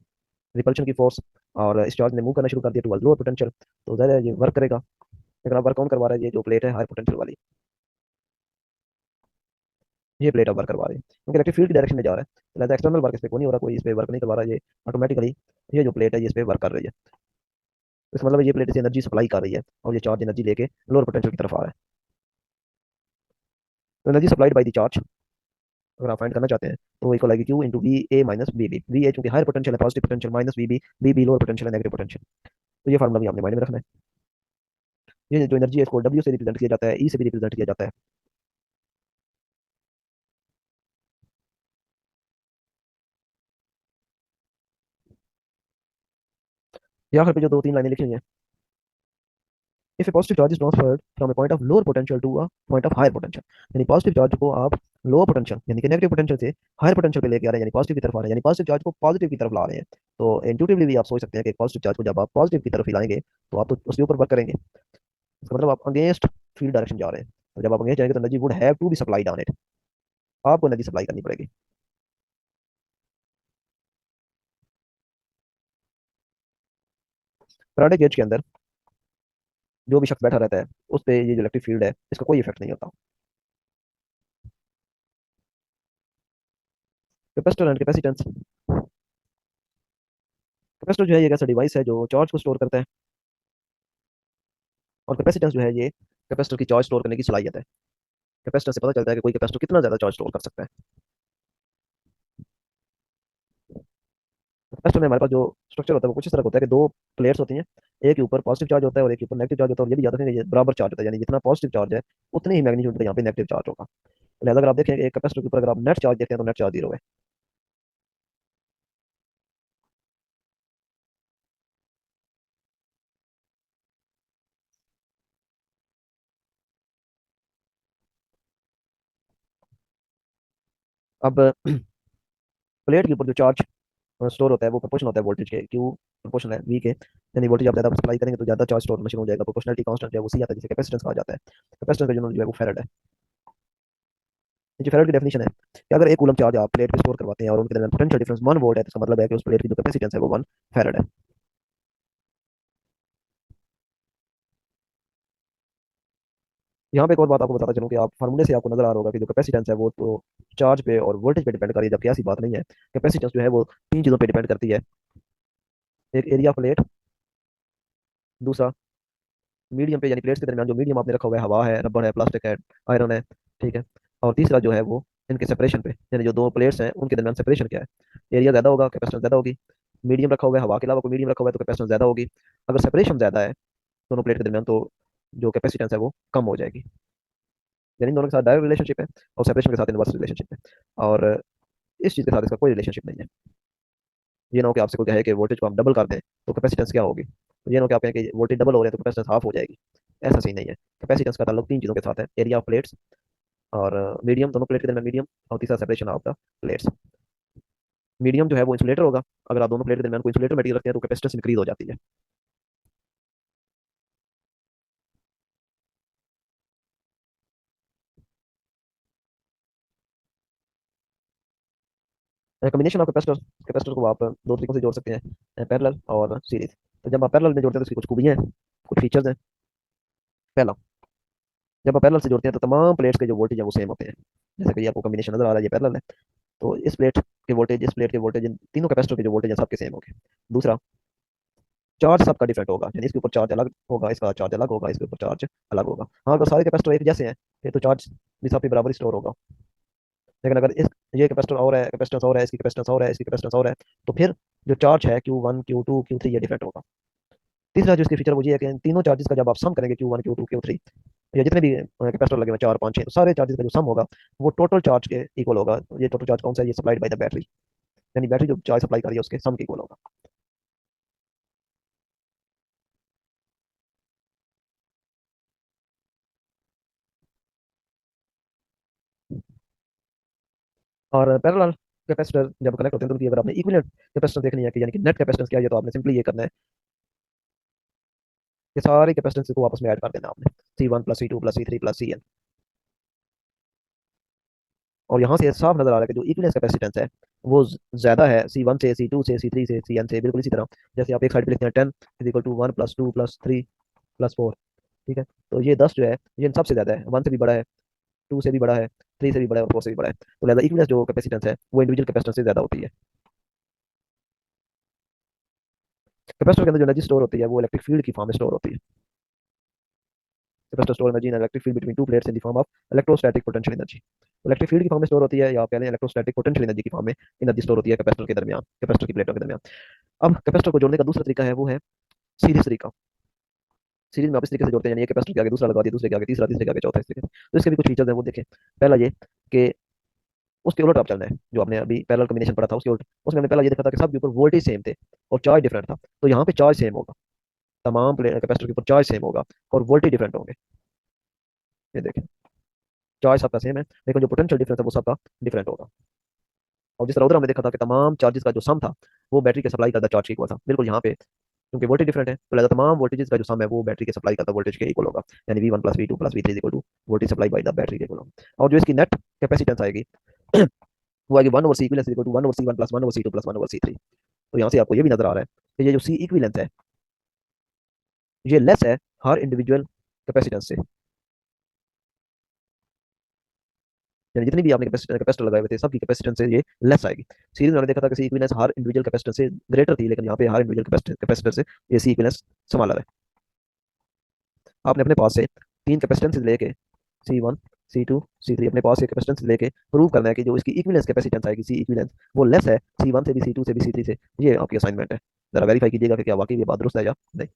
Speaker 1: रिपल्शन की फोर्स, और इस चार्ज ने मूव करना शुरू कर दिया टुवर्ड्स लोअर पोटेंशियल, तो ज़्यादा ये वर्क करेगा। लेकिन अब वर्क कौन करवा रहा है? ये जो प्लेट है हाई पोटेंशियल वाली, ये प्लेट अब वर्क करवा रही है क्योंकि इलेक्ट्रिक फील्ड की डायरेक्शन में जा रहा है, तो लिहाजा एक्सटर्नल वर्क इस पे कोई नहीं हो रहा, कोई इस पे वर्क नहीं करवा रहा है, ये ऑटोमेटिकली ये जो प्लेट है ये इस पे वर्क कर रही है। तो इसका मतलब है ये प्लेट इसे एनर्जी सप्लाई कर रही है और ये चार्ज एनर्जी लेके लोअर पोटेंशियल की तरफ आ रहा है। तो energy supplied by the charge अगर आप फाइंड करना चाहते हैं तो इक्वल आएगी Q into V A minus V B, V A चूंकि हायर पोटेंशियल है positive potential, minus V B, V B lower potential है नेगेटिव पोटेंशियल। तो ये फार्मूला भी आपने माइंड में रखना है। ये जो एनर्जी है इसको डब्ल्यू से रिप्रेजेंट किया जाता है, ई से भी रिप्रेजेंट किया जाता है। यहाँ पे जो दो तीन लाइनें लिखी हुई हैं, if a positive charge is transferred from a point of lower potential to a point of higher potential, यानी पॉजिटिव चार्ज को आप लोअर पोटेंशियल यानी कि नेगेटिव पोटेंशियल से हायर पोटेंशियल पे लेके आ रहे हैं, यानी पॉजिटिव की तरफ आ रहे हैं, यानी पॉजिटिव चार्ज को पॉजिटिव की तरफ ला रहे हैं। तो इंट्यूटिवली भी आप सोच सकते हैं कि पॉजिटिव चार्ज को जब आप पॉजिटिव की तरफ हिलाएंगे तो आप तो उसके ऊपर वर्क करेंगे, इसका मतलब आप अगेंस्ट फील्ड डायरेक्शन जा रहे हैं। तो जब आप अगेंस्ट जाएंगे तो energy would have to be supplied on it, आपको एनर्जी सप्लाई करनी पड़ेगी। फैराडे केज के अंदर जो भी शख्स बैठा रहता है उस पे ये जो इलेक्ट्रिक फील्ड है इसका कोई इफेक्ट नहीं होता। कैपेसिटर एंड कैपेसिटेंस, कैपेसिटर जो है ये एक ऐसा डिवाइस है जो चार्ज को स्टोर करता है, और कैपेसिटेंस जो है ये कैपेसिटर की चार्ज स्टोर करने की सलाहियत है। कैपेसिटर से पता चलता है कि कोई कैपेसिटर कितना ज्यादा चार्ज स्टोर कर सकता है। कैपेसिटर में हमारे पास जो स्ट्रक्चर होता है वो कुछ इस तरह का होता है कि दो प्लेट्स होती हैं, एक के ऊपर पॉजिटिव चार्ज होता है और एक के ऊपर नेगेटिव चार्ज होता है, और ये भी याद रखें कि ये बराबर चार्ज होता है, यानी जितना पॉजिटिव चार्ज है उतनी ही मैग्नीट्यूड का यहाँ पे नेगेटिव चार्ज होगा। तो लिहाजा अगर आप देखें एक कैपेसिटर के ऊपर अगर आप नेट चार्ज देखते हैं तो नेट चार्ज 0 है। अब प्लेट के ऊपर जो चार्ज स्टोर होता है वो प्रोपोर्शन होता है वोल्टेज के, क्यू प्रोपोर्शन है वी के, यानी वोल्टेज आप ज्यादा सप्लाई करेंगे तो ज्यादा चार्ज स्टोर होना शुरू हो जाएगा। प्रोपोर्शनलिटी कांस्टेंट जो है वो सी आता है जिसे कैपेसिटेंस कहा जाता है। कैपेसिटेंस का यूनिट जो है वो फैराड है। जो फैराड की डेफिनेशन है कि अगर एक कूलम चार्ज आप प्लेट पे स्टोर करवाते हैं और उनके दरमियान पोटेंशियल डिफरेंस 1 वोल्ट है तो इसका मतलब है कि उस प्लेट की जो कैपेसिटेंस है वो 1 फैराड है। यहाँ पे एक और बात आपको बताता चलूँ कि आप फार्मूले से आपको नजर आ रहा होगा कि जो कैपेसिटेंस है वो तो चार्ज पे और वोल्टेज पे डिपेंड कर रही है, जबकि ऐसी बात नहीं है। कैपेसिटेंस जो है वो तीन चीज़ों पे डिपेंड करती है, एक एरिया प्लेट, दूसरा मीडियम पे यानी प्लेट्स के दरमियान जो मीडियम आपने रखा हुआ है, हवा है, रबड़ है, प्लास्टिक है, आयरन है, ठीक है, और तीसरा जो है वो इनके सेपरेशन पे, यानी जो दो प्लेट्स हैं उनके दरमियान सेपरेशन क्या है। एरिया ज़्यादा होगा कैपेसिटेंस ज़्यादा होगी, मीडियम रखा हुआ है, हवा के अलावा कोई मीडियम रखा हुआ है तो कैपेसिटेंस ज़्यादा होगी। अगर सेपरेशन ज़्यादा है दोनों प्लेट के दरमियान तो जो कैपेसिटेंस है वो कम हो जाएगी। यानी इन दोनों के साथ डायरेक्ट रिलेशनशिप है और सेपरेशन के साथ इनवर्स रिलेशनशिप है, और इस चीज़ के साथ इसका कोई रिलेशनशिप नहीं है। ये ना हो कि आपसे कोई कहे कि वोल्टेज को हम डबल कर दें तो कैपेसिटेंस क्या होगी, तो ये ना हो कि आप कहें कि वोल्टेज डबल हो रहे हैं तो कैपेसिटेंस हाफ हो जाएगी। ऐसा सीन नहीं है। कैपेसिटेंस का ताल्लुक तीन चीज़ों के साथ है, एरिया ऑफ प्लेट्स, और मीडियम, दोनों प्लेट के दरमियान मीडियम, और तीसरा separation of the plates. Medium जो है वो इंसुलेटर होगा, अगर आप दोनों प्लेट के दरमियान कोई इंसुलेटर मटेरियल रखते हैं तो कैपेसिटेंस इंक्रीज हो जाती है। कम्बिनेशन ऑफ कैपेसिटर, कैपेसिटर को आप दो तरीकों से जोड़ सकते हैं, पैरेलल और सीरीज। तो जब आप पैरेलल में जोड़ते हैं तो उसकी कुछ खूबियां हैं, कुछ फीचर्स हैं। पहला, जब आप पैरेलल से जोड़ते हैं तो तमाम प्लेट्स के जो वोल्टेज है वो सेम होते हैं। जैसे कि ये आपको कम्बिनेशन नजर आ रहा है, ये पैरेलल है, तो इस प्लेट के वोल्टेज, इस प्लेट के वोल्टेज, इन तीनों कैपेसिटर के जो वोल्टेज है सबके सेम होंगे। दूसरा, चार्ज सबका डिफरेंट होगा, यानी इसके ऊपर चार्ज अलग होगा, इसका चार्ज अलग होगा, इसके ऊपर चार्ज अलग होगा। हाँ, अगर सारे कैपेसिटर एक जैसे हैं फिर तो चार्ज भी सब पे बराबर स्टोर होगा। लेकिन अगर इस ये कैपेसिटर और है, कैपेसिटेंस और है, इसकी कैपेसिटेंस और है, इसकी कैपेसिटेंस और है, तो फिर जो चार्ज है Q1 Q2 Q3 ये डिफरेंट होगा। तीसरा जो इसकी फीचर वो ये है कि इन तीनों चार्जेस का जब आप सम करेंगे Q1 Q2 Q3, या जितने भी कैपेसिटर लगे हुए 4 5 6, तो सारे चार्जेस का जो सम होगा वो टोटल चार्ज के इक्वल होगा। ये टोटल चार्ज कौन सा है? ये सप्लाइड बाय द बैटरी, यानी बैटरी जो चार्ज सप्लाई कर रही है उसके सम के इक्वल होगा। और पैरेलल कैपेसिटर जब कनेक्ट होते हैं तो उनकी अगर आपने इक्विवेलेंट कैपेसिटेंस देखनी है कि यानी कि नेट कैपेसिटेंस क्या है, तो आपने सिंपली ये करना है कि सारी कैपेसिटेंस को आपस में ऐड कर देना आपने। C1 + C2 + C3 + Cn। और यहाँ से साफ नजर आ रहा है कि जो इक्विवेलेंस कैपेसिटेंस है वो ज्यादा है C1 से C2 से C3 से बिल्कुल इसी तरह। जैसे आप एक साइड पे लिखते हैं 10 = 1 + 2 + 3 + 4। ठीक है, तो ये 10 जो है ये इन सबसे ज्यादा है, 1 से भी बड़ा है, 2 से भी बड़ा है, 3 से भी बड़ा है और 4 से भी बड़ा है। तो लिहाजा इक्विवेलेंस जो कैपेसिटेंस है वो इंडिविजुअल कैपेसिटेंस से ज्यादा होती है। कैपेसिटर के अंदर जो एनर्जी स्टोर होती है वो इलेक्ट्रिक फील्ड की फॉर्म में स्टोर होती है। Capacitor store energy in electric field between two plates in the form of electrostatic potential energy. Electric field की फॉर्म में स्टोर होती है या पहले इलेक्ट्रोस्टैटिक पोटेंशियल एनर्जी की फॉर्म में एनर्जी स्टोर होती है कैपेसिटर के दरमियान, कैपेसिटर की प्लेटों के दरमियान। अब कैपेसिटर को जोड़ने का दूसरा तरीका है वो है सीरीज तरीका। सीरीज में आप इस तरीके से जोड़ते हैं, यानी एक कैपेसिटर के आगे दूसरा लगा दिया, दूसरे के आगे तीसरा, तीसरे के आगे चौथा, इस तरीके से। तो इसके भी कुछ फीचर्स हैं वो देखें। पहला ये कि उसके उलट आप चलना है, जो आपने अभी पैरेलल कॉम्बिनेशन पढ़ा था उसके उलट। उसमें हमने पहला ये देखा था कि सबके ऊपर वोल्टेज सेम थे और चार्ज डिफरेंट था। तो यहाँ पे चार्ज सेम होगा, तमाम कैपेसिटर के ऊपर चार्ज सेम होगा और वोल्टेज डिफरेंट होंगे। ये देखें, चार्ज सबका सेम है लेकिन जो पोटेंशियल डिफरेंस है वो सबका डिफरेंट होगा। और जिस तरह उधर हमने देखा था कि तमाम चार्जेस का जो सम था वो बैटरी के सप्लाई करता चार्ज के इक्वल था, बिल्कुल यहाँ पे क्योंकि वोल्टेज डिफरेंट है तो लिहाजा तमाम वोल्टेजेस का जो सम है वो बैटरी के सप्लाई करता वोल्टेज के इक्वल होगा। यानी V1 + V2 + V3 voltage supply by the battery के इक्वल होगा। और जो इसकी नेट कैपेसिटेंस आएगी वो आएगी 1/C equivalence equal to 1/C1 + 1/C2 + 1/C3। तो यहाँ से आपको ये भी नजर आ रहा है कि ये जो सी इक्विवेलेंस है ये लेस है हर इंडिविजुअल कैपेसिटेंस से। यानी जितनी भी आपने कैपेसिटर लगाए हुए थे सबकी कैपेसिटेंस से ये लेस आएगी। सीरीज में हमने देखा था कि सी इक्विवेलेंस हर इंडिविजुअल कैपेसिटर से ग्रेटर थी, लेकिन यहाँ पे हर इंडिविजुअल कैपेसिटर से ये सी इक्विवेलेंस स्मॉलर है। आपने अपने पास से तीन कैपेसिटेंस लेके C1 C2 C3 अपने पास से कैपेसिटेंस लेके प्रूव करना है कि जो इसकी इक्विवेलेंस कैपेसिटेंस आएगी सी इक्विवेलेंस वो लेस है C1 से भी, C2 से भी, C3 से। ये आपकी असाइनमेंट है, जरा वेरीफाई कीजिएगा कि क्या वाकई ये बात दुरुस्त है या नहीं।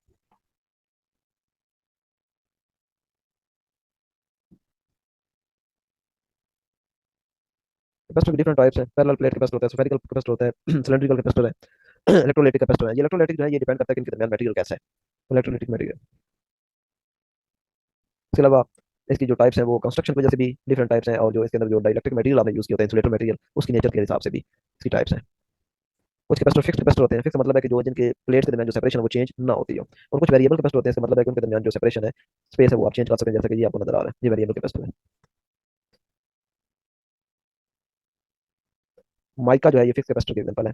Speaker 1: कैपेसिटर के डिफरेंट टाइप्स है। पैरेलल प्लेट कैपेसिटर होता है, स्फेरिकल कैपेसिटर होता है, सिलेंड्रिकल कैपेसिटर है, इलेक्ट्रोलाइटिक कैपेसिटर है। ये इलेक्ट्रोलाइटिक जो है ये डिपेंड करता है कि इनके दरमियान मटेरियल कैसा है, इलेक्ट्रोलाइटिक मटेरियल। इसके अलावा इसकी जो टाइप्स हैं वो कंस्ट्रक्शन की वजह से भी डिफरेंट टाइप्स हैं, और जो इसके अंदर जो डाइलेक्ट्रिक मटेरियल आपने यूज किया होता है इंसुलेटर मटेरियल उसकी नेचर के हिसाब से भी इसकी टाइप्स हैं। कुछ कैपेसिटर फिक्स्ड कैपेसिटर होते हैं, फिक्स मतलब है कि जो जिनके प्लेट्स के दरमियान जो सेपरेशन वो चेंज ना होती हो। और कुछ वेरिएबल कैपेसिटर होते हैं, इसका मतलब है कि उनके दरमियान जो सेपरेशन है, स्पेस है, वो आप चेंज कर सकते हैं, जैसे कि ये आपको नजर आ रहा है, ये वेरिएबल कैपेसिटर है। माइका जो है ये फिक्स कैपेसिटर की एग्जांपल है।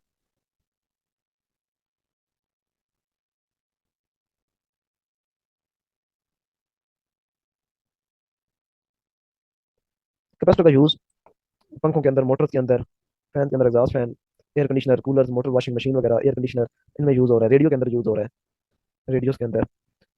Speaker 1: कैपेसिटर का यूज पंखों के अंदर, मोटर्स के अंदर, फैन के अंदर, exhaust fan, air conditioner, cooler, motor washing machine वगैरह, एयर कंडीशनर, इनमें यूज हो रहा है। रेडियो के अंदर यूज हो रहा है, रेडियोस के अंदर।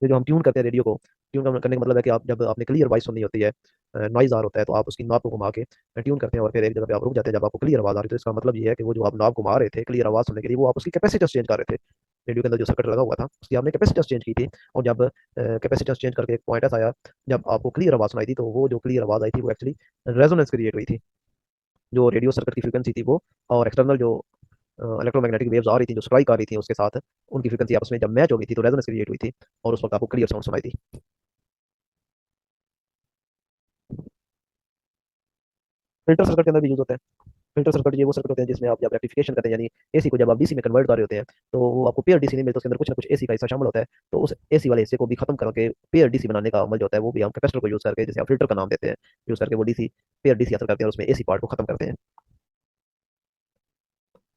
Speaker 1: ये जो हम ट्यून करते हैं रेडियो को, ट्यून करने का मतलब है कि आप जब आपने क्लियर वॉइस सुननी होती है, नॉइज आ रहा होता है, तो आप उसकी नॉब को घुमा के ट्यून करते हैं और फिर एक जगह पे आप रुक जाते हैं जब आपको क्लियर आवाज आ रही है। तो इसका मतलब ये है कि वो जो आप नॉब घुमा रहे थे क्लियर आवाज सुनने के लिए, वो आप उसकी कैपेसिटेंस चेंज कर रहे थे। रेडियो के अंदर जो सर्किट लगा हुआ था उसकी आपने कैपेसिटेंस चेंज की थी। और जब कैपेसिटेंस चेंज करके एक पॉइंट ऐसा आया जब आपको क्लियर आवाज सुनाई थी, तो वो जो क्लियर आवाज आई थी वो एक्चुअली रेजोनेंस क्रिएट हुई थी। जो रेडियो सर्किट की फ्रीक्वेंसी थी वो और एक्सटर्नल जो इलेक्ट्रोमैग्नेटिक वेव्स आ रही थी जो स्ट्राइक आ रही थी उसके साथ, उनकी फ्रीक्वेंसी आपस में जब मैच हो गई थी तो रेजोनेंस क्रिएट हुई थी और उस वक्त आपको क्लियर साउंड सुनाई थी। फिल्टर सर्किट के अंदर भी यूज होता है। फिल्टर सर्किट ये वो सर्किट होते हैं जिसमें आप जब रेक्टिफिकेशन करते हैं, यानी एसी को जब आप डीसी में कन्वर्ट कर रहे होते हैं, तो वो आपको पेयर डीसी नहीं मिलता, उसके अंदर कुछ ना कुछ एसी का हिस्सा शामिल होता है। तो उस एसी वाले हिस्से को भी खत्म करके पेयर डीसी बनाने का अमल जो होता है वो भी हम कैपेसिटर को यूज करके, जैसे आप फिल्टर का नाम देते हैं, यूज करके वो डीसी पेयर डीसी असर करते हैं और उसमें एसी पार्ट को खत्म करते हैं।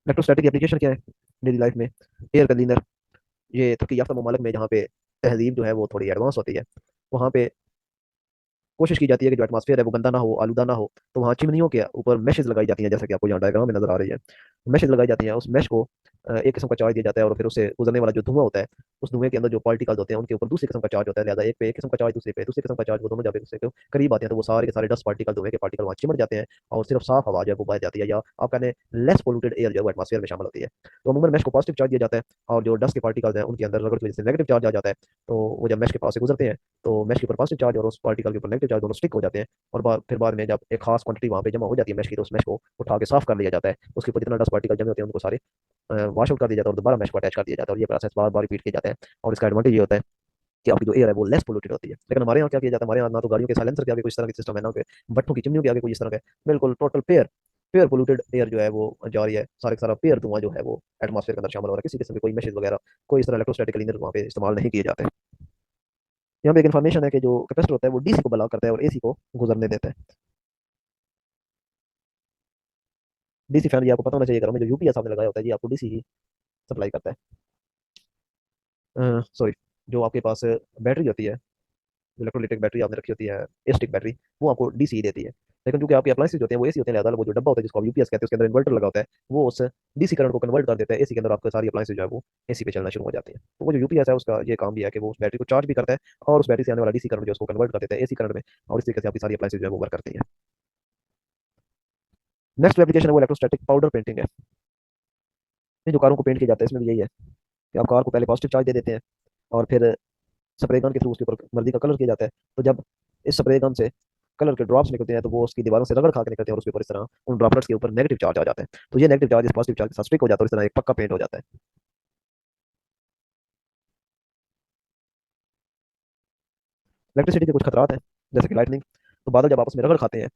Speaker 1: इलेक्ट्रोस्टैटिक एप्लीकेशन क्या है डेली लाइफ में? एयर क्लीनर, ये तरक्की याफ्ता ममालिक में जहाँ पे तहजीब जो है वो थोड़ी एडवांस होती है, वहाँ पे कोशिश की जाती है कि जो एटमॉस्फेयर है वो गंदा ना हो, आलूदा ना हो। तो वहाँ चिमनियों के ऊपर मैशेज लगाई जाती हैं, जैसा कि आपको यहाँ डायग्राम में नजर आ रही है। मैशेज लगाई जाती हैं, उस मैश को एक किस्म का चार्ज दिया जाता है और फिर उससे गुजरने वाला जो धुआं होता है, उस धुएं के अंदर जो पार्टिकल्स होते हैं उनके ऊपर दूसरे किस्म का चार्ज होता है। लिहाजा एक पे एक किस्म का चार्ज, दूसरे पे दूसरे किस्म का चार्ज, वो दोनों जब एक दूसरे के करीब आते हैं तो वो सारे के सारे डस्ट पार्टिकल, धुएं के पार्टिकल वहाँ चिमट जाते हैं और सिर्फ साफ हवा जो है वो बह जाती है, या आप कहने लेस पोल्यूटेड एयर जो है वो एटमॉस्फेयर में शामिल होती है। तो अमूमन मैश को पॉजिटिव चार्ज दिया जाता है और जो डस्ट के पार्टिकल्स हैं उनके अंदर रगड़ की वजह से नेगेटिव चार्ज आ जाता है। तो वो जब मैश के पास से गुजरते हैं तो मैश के ऊपर पॉजिटिव चार्ज और उस पार्टिकल के ऊपर नेगेटिव चार्ज दोनों स्टिक हो जाते हैं। और फिर बाद में जब एक खास क्वांटिटी वहाँ पे जमा हो जाती है मैश की, तो उस मैश को उठा के साफ कर लिया जाता है। उसके ऊपर जितना डस्ट पार्टिकल जमे होते हैं उनको सारे वॉश आउट कर दिया जाता है और दोबारा मैश को अटैच कर दिया जाता है, और ये प्रोसेस बार बार रिपीट किया जाता है। और इसका एडवांटेज ये होता है कि आपकी जो एयर है वो लेस पोल्यूटेड होती है। लेकिन हमारे यहाँ क्या किया जाता है, हमारे यहाँ ना तो गाड़ियों के साइलेंसर के आगे कोई इस तरह के सिस्टम है, ना के भट्टों की चिमनियों के आगे कोई इस तरह का, बिल्कुल total pair pair polluted air जो है वो जा रही है, सारे का सारा पेयर धुआं जो है वो एटमॉस्फेयर के अंदर शामिल हो रहा है। किसी किस्म की कोई मैसेज वगैरह, कोई इस तरह इलेक्ट्रोस्टैटिक क्लीनर वहाँ पे इस्तेमाल नहीं किए जाते। यहाँ पे एक इन्फॉर्मेशन है कि जो कैपेसिटर होता है वो डीसी को ब्लॉक करता है और एसी को गुजरने देता है। डीसी फैन, ये आपको पता होना चाहिए, घर में जो यूपीएस आपने लगाया होता है, ये आपको डीसी ही सप्लाई करता है। सॉरी, जो आपके पास बैटरी होती है, इलेक्ट्रोलिटिक बैटरी आपने रखी होती है, एस्टिक बैटरी, वो आपको डीसी देती है। लेकिन क्योंकि आपके अप्लायंसेज होते हैं वो एसी होते हैं, लिहाजा वो जो डब्बा होता है जिसको आप यूपीएस कहते हैं, उसके अंदर इन्वर्टर लगा होता है, वो उस डीसी करंट को कन्वर्ट कर देता है एसी के अंदर, आपके सारी अप्लायंसेज जो है वो एसी पे चलना शुरू हो जाती है। तो वो जो यूपीएस है उसका ये काम भी है कि वो उस बैटरी को चार्ज भी करता है और उस बैटरी से आने वाला डीसी करंट जो है उसको कन्वर्ट कर देता है एसी करंट में, और इस तरीके से आपकी सारी अप्लायंसेज जो है वो वर्क करती है। नेक्स्ट एप्लीकेशन है वो इलेक्ट्रोस्टैटिक पाउडर पेंटिंग है। ये जो कारों को पेंट किया जाता है इसमें भी यही है कि आप कार को पहले पॉजिटिव चार्ज दे देते हैं और फिर स्प्रे गन के थ्रू उसके ऊपर मर्जी का कलर किया जाता है। तो जब इस स्प्रे गन से कलर के ड्रॉप्स निकलते हैं तो वो उसकी दीवारों से रगड़ खा के निकलते हैं और उसके ऊपर इस तरह उन ड्रॉपलेट्स के ऊपर नेगेटिव चार्ज आ जाता है। तो ये नेगेटिव चार्ज इस पॉजिटिव चार्ज के साथ स्टिक हो जाता है और इस तरह एक पक्का पेंट हो जाता है। इलेक्ट्रिसिटी के कुछ खतरात हैं, जैसे कि लाइटनिंग। तो बादल जब आपस में रगड़ खाते हैं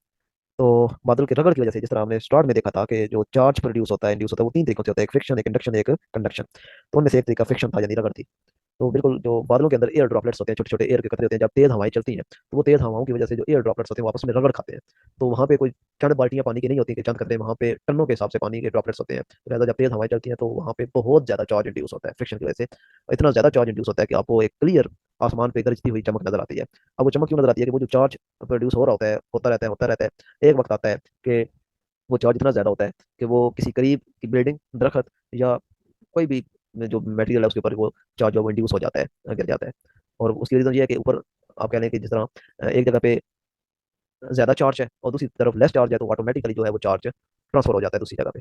Speaker 1: तो बादल के रगड़ की वजह से, जिस तरह हमने स्टार्ट में देखा था कि जो चार्ज प्रोड्यूस होता है, इंड्यूस होता है, वो तीन तरीकों से होता है, एक फ्रिक्शन, एक इंडक्शन, एक कंडक्शन। तो उनमें से एक तरीका फ्रिक्शन था, यानी रगड़ थी। तो बिल्कुल जो बादलों के अंदर एयर ड्रॉपलेट्स होते हैं, छोटे छोटे एयर के कतरे होते हैं, जब तेज हवाएं चलती हैं तो वो तेज हवाओं की वजह से जो एयर ड्रॉपलेट्स होते हैं वो आपस में रगड़ खाते हैं। तो वहाँ पे कोई चंद बाल्टियां पानी की नहीं होती कि चंद कतरे, वहाँ पे टनों के हिसाब से पानी के ड्रॉपलेट्स होते हैं। तो लिहाजा जब तेज हवाएं चलती हैं तो वहाँ पे बहुत ज्यादा चार्ज इंड्यूस होता है फ्रिक्शन की वजह से। इतना ज्यादा चार्ज इंड्यूस होता है कि आपको एक क्लियर आसमान पे गरजती हुई चमक नजर आती है। अब वो चमक क्यों नजर आती है कि वो जो चार्ज प्रोड्यूस हो रहा होता है, होता रहता है, होता रहता है। एक वक्त आता है कि वो चार्ज इतना ज्यादा होता है कि वो किसी करीब की बिल्डिंग, दरख्त या कोई भी जो मटेरियल है उसके ऊपर वो चार्ज वो इंड्यूस हो जाता है, गिर जाता है। और उसकी रीजन ये है कि ऊपर आप कह लें कि जिस तरह एक जगह पे ज्यादा चार्ज है और दूसरी तरफ लेस चार्ज है, तो ऑटोमेटिकली जो है वो चार्ज ट्रांसफर हो जाता है दूसरी जगह पे।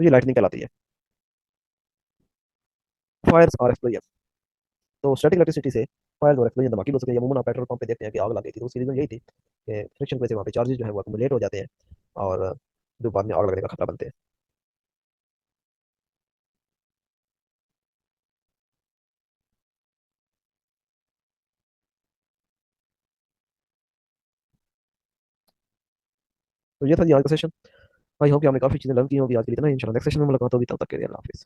Speaker 1: तो ये लाइटनिंग कहलाती है। फायर्स और एक्सप्लोजन। तो स्टैटिक इलेक्ट्रिसिटी से फायर और एक्सप्लोजन धमाके हो सकते हैं। अमूमन आप पेट्रोल पंप पे देखते हैं कि आग लग गई थी, तो उसकी रीजन यही थी कि फ्रिक्शन की वजह से वहाँ पे चार्जेस जो है वो अक्मुलेट हो जाते हैं और जो बाद में आग लगने का खतरा बनते हैं। तो ये था जी आज का सेशन। आई होप कि आपने काफी चीजें लर्न की होंगी। आज के लिए इतना ही, इंशाल्लाह नेक्स्ट सेशन में मुलाकात होगी, तब तक के लिए अल्लाह हाफिज़।